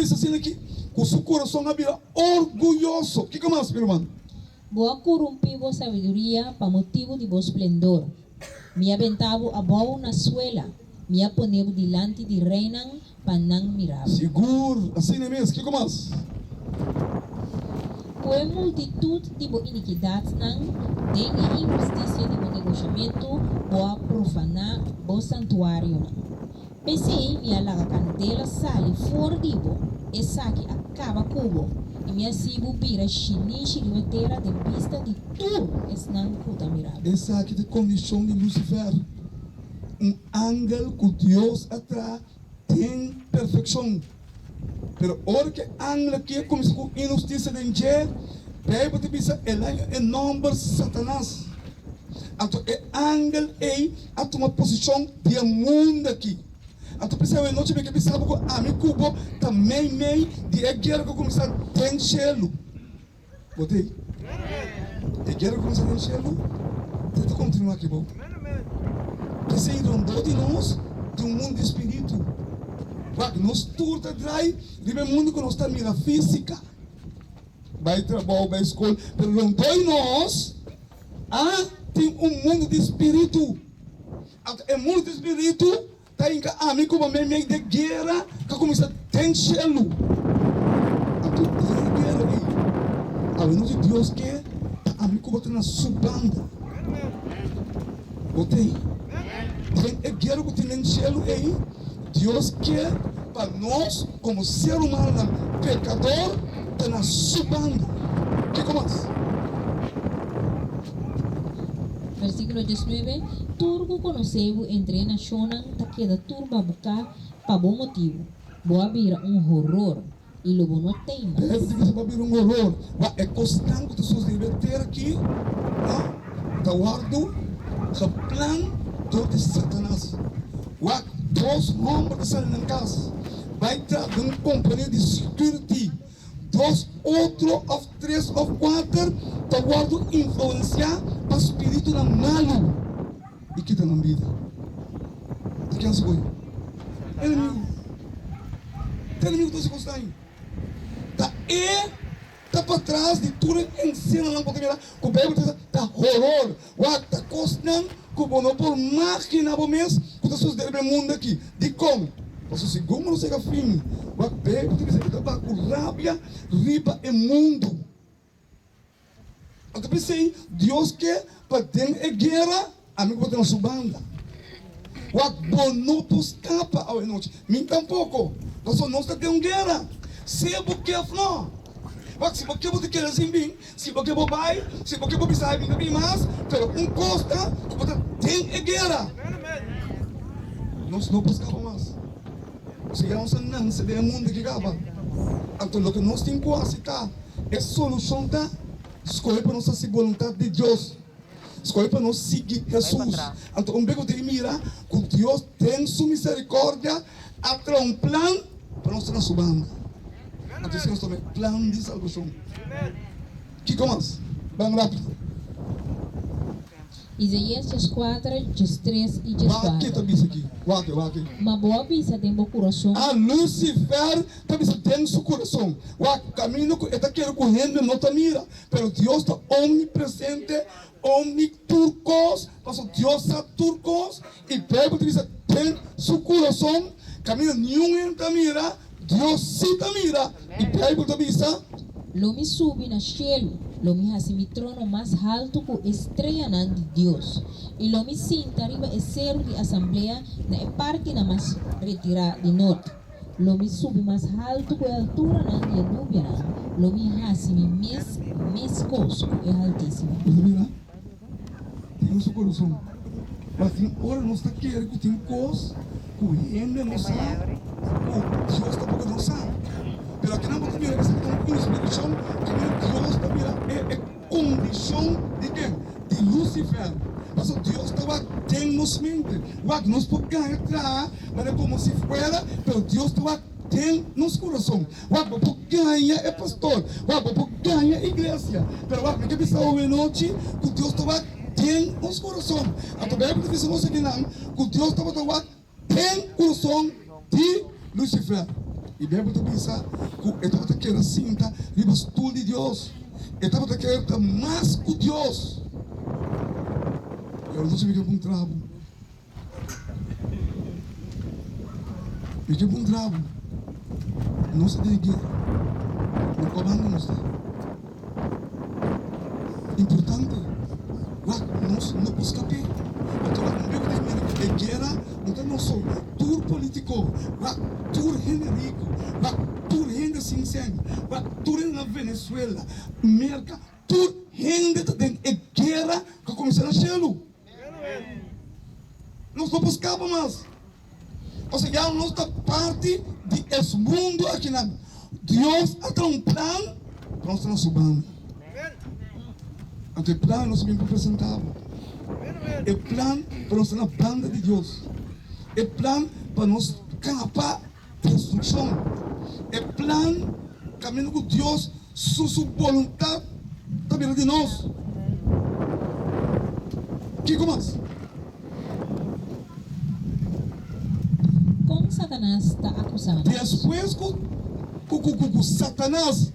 diz assim aqui, com o seu coração habita orgulhoso. O que mais, meu irmão? Boa corrompi vossa sabedoria para motivo de vosso esplendor. Me aventavo a boa na suela. Me aponevo delante de reinan para não mirar. Seguro, assim é mesmo. O que mais? Pois multitud de boa iniquidade não tem a injustiça de bom negociamento, boa profanar bo santuário não. Pensei me alaga candela sale fora de bo, e saque acaba cubo, e me asibo pira chinichi de madeira de vista de tudo, es não puta mirar. Essa aqui é a condição de Lucifer. Ángel que Deus atrás tem perfeição. Pero hora que ángel aqui começa com injustiça de encher, Bíblia te diz ele é nome Satanás. Então é ángel aí a tomar posição de mundo aqui. Então pensava noite que pensava que a mim cubo também meio de guerra que começa a ter cielo. Botei. A guerra começa a ter cielo. Tenta continuar aqui, bom. Que se inundou de nós de mundo de espírito. Nós turta atrás de mundo que nós está mira física. Vai trabalhar, vai escola, pero não em nós. Tem mundo de espírito. O mundo de espírito está em amigo como meio de guerra que começa a ter cielo. A guerra aí. A nós de Deus que amigo botar na sua banda. Botei. Tem a guerra que tem no cielo aí. Deus quer para nós, como ser humano, pecador, está na sua banda. O que mais? Versículo 19. Turbo conheceu entre naciones ta queda turba buscar para bom motivo. Boa vira horror. E lobo não tem mais. Deve ter que horror. É constante que pessoas devem ter aqui. Está guardo. O plano de Satanás. Dois homens que saem na casa. Vai trazer uma companhia de security. Dois, outro, ou três, ou quatro. Está guardo influenciar para o espírito na malo. E que está na vida. De quem se foi? Inimigo. Tem inimigo que você gosta aí. Está para trás de tudo ensina não pode virar. O Bíblia está horror. Está costando que o bono por máquina por mês que as pessoas devem mundo aqui. De como? Você segundo não chega fim. O Bíblia está com rábia, riba e mundo. Eu pensei, Deus quer para ter a guerra, amigo para ter uma subanda. O bono por escapa à noite. Mim tampouco. Nós não está tendo guerra. Se é porque não. Se você pode querer assim, se você pode vai, se você pode sair bem mais, pero costa, você tem a guerra. Nós não buscamos mais. Se não se vê mundo que acaba. Então, o que nós temos que aceitar é a solução da escolher para nossa vontade de Deus. Escolher para nós seguir Jesus. Então, um de mirar que Deus tem sua misericórdia, atrás um plano para nós na sua banda. Atenção, nós temos plano de salvação. Que começa? Vamos rápido. Isaías 4, 3 e 4. Aqui está isso aqui. Aqui. Uma boa vista tem bom coração. Lucifer também tem seu coração. O caminho que está querendo correndo não está mira. Pero Deus está omnipresente, omniturcos. Mas Deus está turcos. E Bíblia diz tem seu coração. Caminho nenhum está mira. Deus sim está mira. E Bíblia diz Lomi subi na cielo, lomi hasi mi trono mais alto que estrela de Deus. E lomi sinta arriba e cero de assembleia na parte na mais retirada de norte. Lomi subi mais alto que a altura de nuvem. Lomi hasi mi mes coso é altíssimo. Mira, tem seu coração. Mas tem hora nós está querendo que tem coisa que ainda não sabe. Deus está porque não sabe. Pero aqui não pode mirar essa inspiração que Deus está mirando é condição de quem? De Lucifer. Mas Deus estava tendo nos mente. Nós podemos ganhar atrás, mas é como se fuera, pero Deus estava tendo nos coração. Podemos ganhar é pastor. Podemos ganhar igreja. Pero me que pensar hoje noite que Deus estava tendo nos coração. A tua Bíblia diz que Deus estava tendo coração de Lucifer. E Bíblia também diz que estava querendo cinta, ribas tudo de Deus. Estava querendo mais com Deus. Eu não sei o que é um trabo. O que é um trabo? Não se tem guerra. Não comanda não está. Importante. Nós não buscamos. Então, a guerra, então não sou tur político, tur genérico, tur gente sincero, tur na Venezuela, merca, tur gente tem guerra que começa a chelo. Nós não buscamos mais. Ou seja, já não está parte desse mundo aqui na Deus até um plano para nós estar subando. Então, o plano nós bem apresentamos. É plano para nós estar na banda de Deus. É plano para nós capar destruição. É plano caminho com Deus, sua vontade também de nós. Que mais? Como Satanás está acusando? Depois que Satanás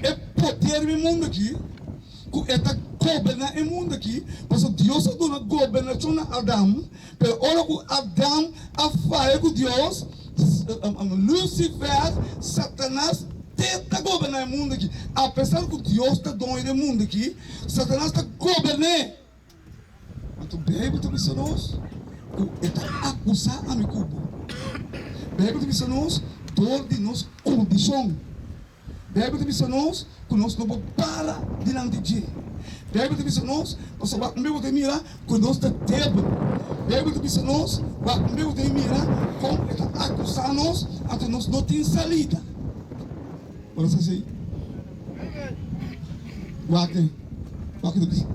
é poder no mundo aqui, que está governar o mundo aqui, porque Deus está dando governação a Adão, mas agora que Adão afasta com Deus, Lucifer, Satanás tenta governar o mundo aqui. Apesar que Deus está dando o mundo aqui, Satanás está governando. Então, a Bíblia está dizendo nós, que está acusando a meu cubo. A Bíblia está dizendo nós, dor de nossa condição. A Bíblia está dizendo nós, que nós não podemos parar diante de Deus. A Bíblia está dizendo nós, você vai mirar que nós está tempo. A Bíblia está dizendo nós, vai mirar como está acusando nós, até nós não temos salida. Olha isso aí. Guarda. Guarda isso.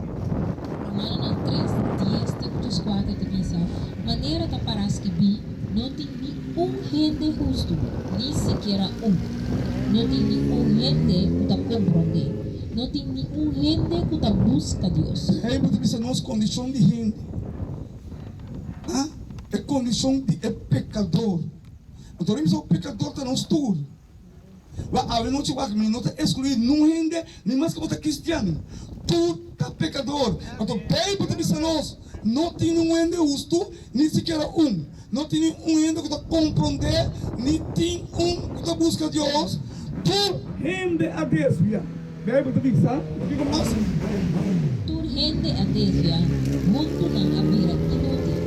Romano 3, 10, títulos 4 te pensa, maneira que parece que vi, não tem nenhum gente justo, nem sequer não tem nenhum gente que está compreender, não tem nenhum gente que está busca Deus. É a nossa condição de gente. É condição de pecador. Então, o pecador está no estudo. A não te vai não está excluir não rende nem mais que você cristiano. Tu está pecador. Então, bem para dizer nós, não tem um rende justo, nem sequer não tem um rende que está compreender, nem tem que está busca Deus. Tu rende a desvia. Bem para dizer, fica mais. Tu rende a desvia, muito na beira inútil.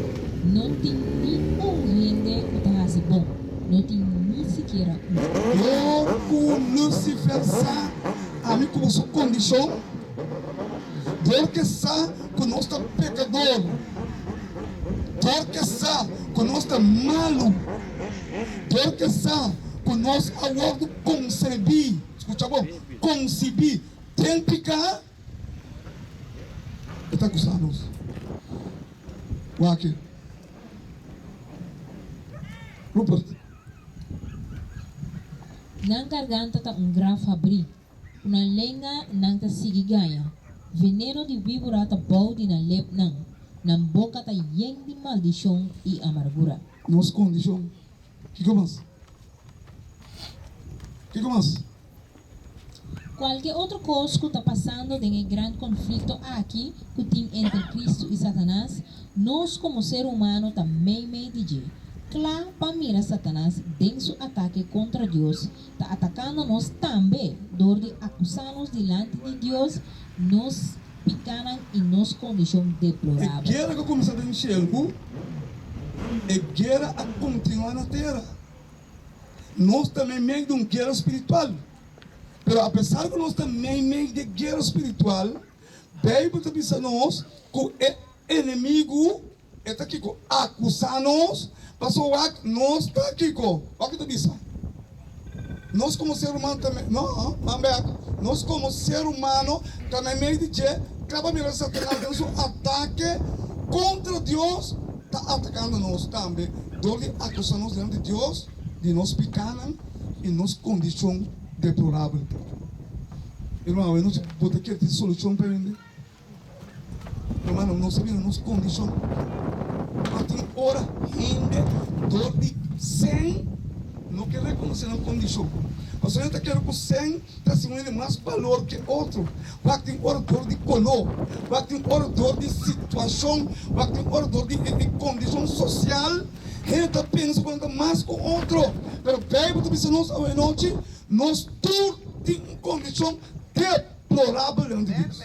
Não tem nenhum rende que está bom. Não tem nem sequer com Lucifer está a mim como sua condição, porque está com nós pecador, porque está com nós malo, porque está com nós agora conceber, escuta bom, conceber, tem que ficar, está custando nós. O aqui, Rupert. Na garganta está grafo abrir, uma lenga não está ganha. Veneno de víbora está balde na lep não. Na boca está yen de maldição e amargura. Nossa condição. Que mais? Que mais? Qualquer outra coisa que está passando em um grande conflito aqui que tem entre Cristo e Satanás, nós como ser humano também medimos. Claro, para mim, Satanás, em seu ataque contra Deus, está atacando nós também, dor de acusar-nos diante de Deus, nos picanam e nos condição deplorável. A guerra que começou em Xelgo, a guerra a continuar na terra. Nós também meio de uma guerra espiritual. Mas apesar que nós também meio de guerra espiritual, a Bíblia está dizendo nós que o inimigo está aqui acusando-nos. Passou nós está aqui com o que tu disse? Nós como ser humano também, não, nós como ser humano também meio de que acaba mirando Satanás dando seu ataque contra Deus, está atacando nós também. Dole acusando-nos diante de Deus, de nós pecados e nossa condição deplorável. Irmão, eu não sei por que ter solução para ele. Irmão, não sabemos nossa condição. Tem hora, rende, dor de 100, não quer reconhecer a condição. Mas a gente quer que você tenha mais valor que outro. Vai ter ordem de color, vai ter ordem de situação, vai ter ordem de condição social. A gente pensa quanto mais com outro. Mas a Bíblia diz nós hoje noite, nós todos temos uma condição deplorável diante de Deus.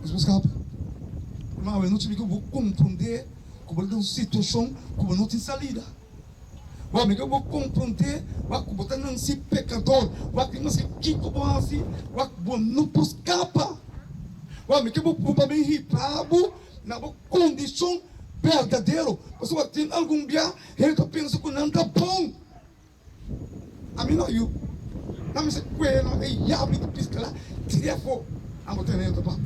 Mas buscamos. Mas eu não tive que compreender como uma situação como não tem saída. Eu vou compreender como você não é pecador. Eu não posso escapar. Eu vou para mim ripabo na condição verdadeira. Mas se tem algum dia, eu penso que não está bom. A mim não eu. Não me sei quando eu abro de pisca lá, tirei fogo. A mulher não está bom.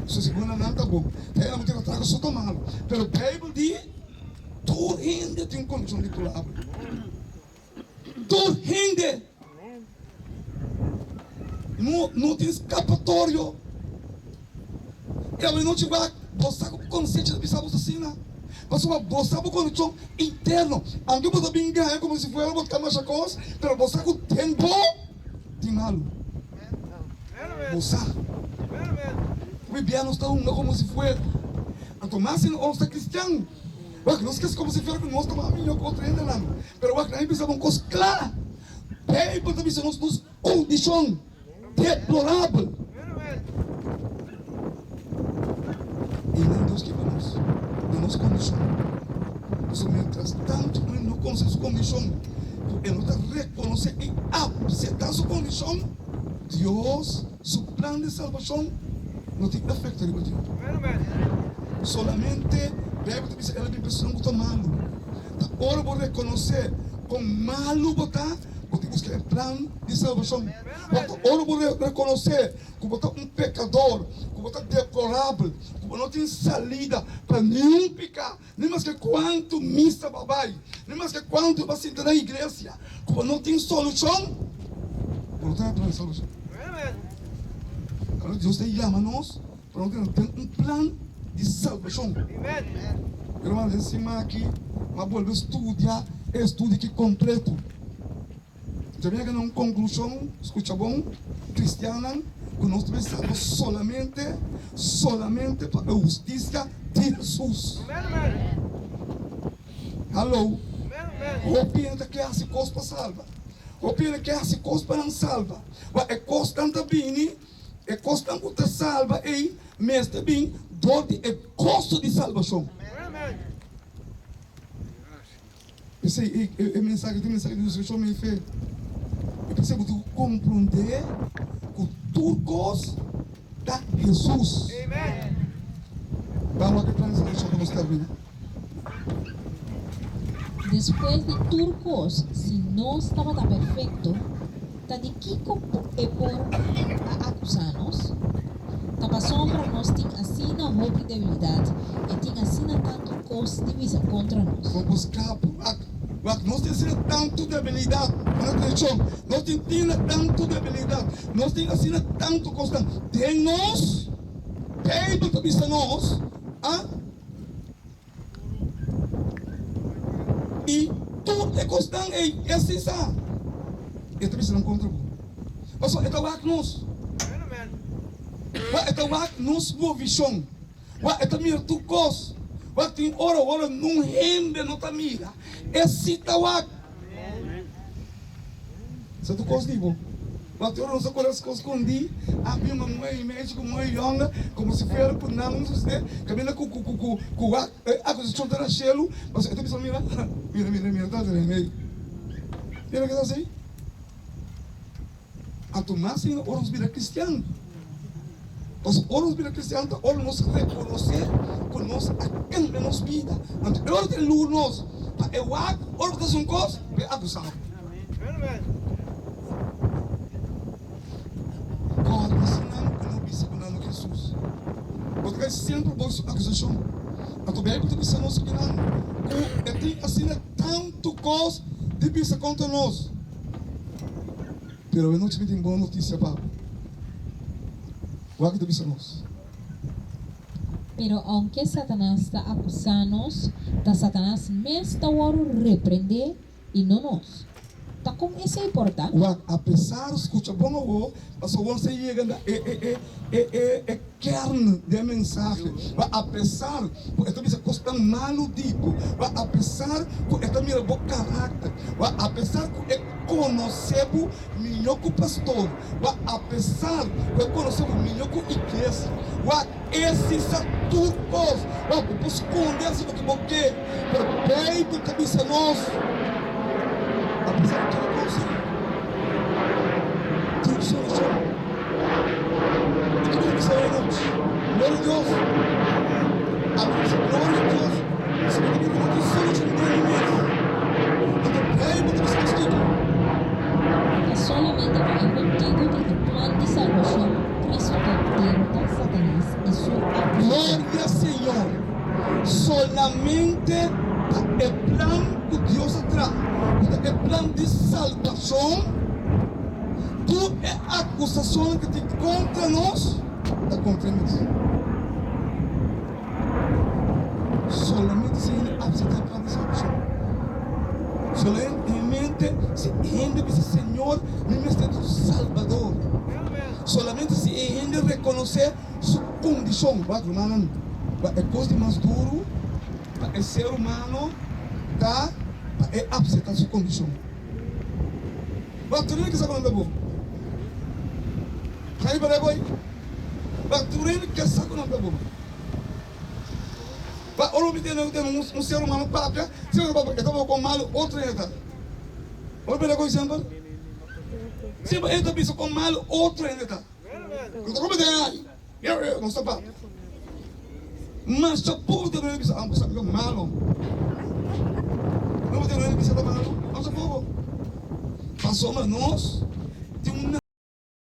Se segunda não está bom. Aí a mulher está só tomando. Mas a Bíblia diz, tu ainda tem condição de pular. Tu ainda não tem escapatório. Ela não te vai gostar com consciência de pensar assim, né? Mas você vai gostar com condição interna. Angue você bem ganha como se fosse uma cama chacos, mas você com tempo tem malo. Você o bibiano está como se fosse então mais se não está cristiano. Não esquece como se fosse que nós estamos a minha contra ainda não. Mas o que nós precisamos uma coisa clara. Bem, para também nós nos condição deplorável. E nem Deus que nós, na nossa condição. Mas mientras tanto, nós não conhecemos condição. Porque nós reconhecer e aceitar sua condição. Deus, seu plano de salvação, não tem efeito sobre Deus. Solamente, deve ter ela tem pessoa muito malo. Agora vou reconhecer com malo botar, porque busca o plano de salvação. Agora vou reconhecer que botar um pecador, que botar deplorável, que não tem salida para nenhum pecar, nem mais que quanto missa babai, nem mais que quanto vai sentar na igreja, que não tem solução, não tem plano de salvação. Agora Deus te chama nós para não ter um plano de salvação. Irmãos, em cima aqui, mas vou estudar, estudo que completo. Já vem uma conclusão, escuta bom, cristiana, que nós precisamos solamente para a justiça de Jesus. Alô? O pensa que essa coisa para salva. O pensa que essa coisa para não salva. É constante bem, é constante que salva e mas também dor de custo de salvação. Pensei, a mensagem de Deus me fez. Eu pensei que compreender que tudo gosta de Jesus. Vamos lá que plano de salvação termina. Depois de turcos, se não estava perfeito, tá de que é por acusar-nos? Tava sombra nós tem assim na roupa de debilidade e tem assim tanto coisa de visa contra nós. Vamos buscar, nós temos tanto debilidade, nós temos tanto debilidade, nós temos assim tanto constante. Tem nós, peito que visa nós, e tudo é constante, é assim, sabe? E também se não contra você. Mas só é trabalhar com nós. É trabalhar com nós, boa visão. É também tu coisa. Tem hora, não rende, não tá mira. Esse trabalho. Você tu coisa de bom. Tem hora, não se conhece coisas escondidas. Havia uma mãe médica, uma mãe longa, como se fosse por não, não sei, caminha com a acusação da Rachelo. Mas eu também só mira, tá dizendo, mira que tá assim. A tomar sim, oros vira cristiano. Os oros vira cristiano, oros nos reconhecer que nós aqui na nossa vida. Então, oros de luz nós, para eu oros das coisas, é acusado. God, ensinando que não pisa com nada Jesus. Porque sempre vos acusação. A tua Bíblia te pisa nós que não. Que tem assim tanto coisa de pisa contra nós. Pero eu não te tenho boa notícia, Pablo. O que te nós. Pero aunque Satanás está acusando-nos, Satanás mesmo está repreender e não nós. Tá com esse importa. Apesar, escuta, bom, mas você chega na kern da mensagem. Apesar, esta mira costa malo dito. Apesar, esta mira bom caráter. Apesar, conhecemos melhor que o pastor. Apesar, conhecemos melhor que a igreja. Esses são tudo coisas. Vamos esconder-se do que você. Peito, cabeça nós. Apesar de tudo isso, tem solução. E que tem que ser hoje. Glória a Deus. Glória a Deus. Se você tem que solução de Deus. Então, peraí, você está escrito. É somente contigo que o plano de salvação Cristo derrota Satanás e sua acusação. Glória ao Senhor. Solamente o plano que Deus traz. O plano de salvação, tu é a acusação que tem contra nós, está contra nós. Solamente se ele aceita o plano de salvação. Solamente se ele diz, Senhor, me é do Salvador. Solamente se ele reconhecer sua condição. É coisa mais duro para o ser humano tá é aceitar sua condição. Baturin que sabe bom. Cai para boi. Baturin que sabe bom. Ba olo me tem um ser humano para se eu estava com mal outro ainda. Olo para coisa sempre. Se eu estava com mal outro ainda. Eu tô como tem. Eu não sei. Mas só por ter ele bisa ambos sabe malo. Não tem ele bisa malo. Não se pode. Passou mas nós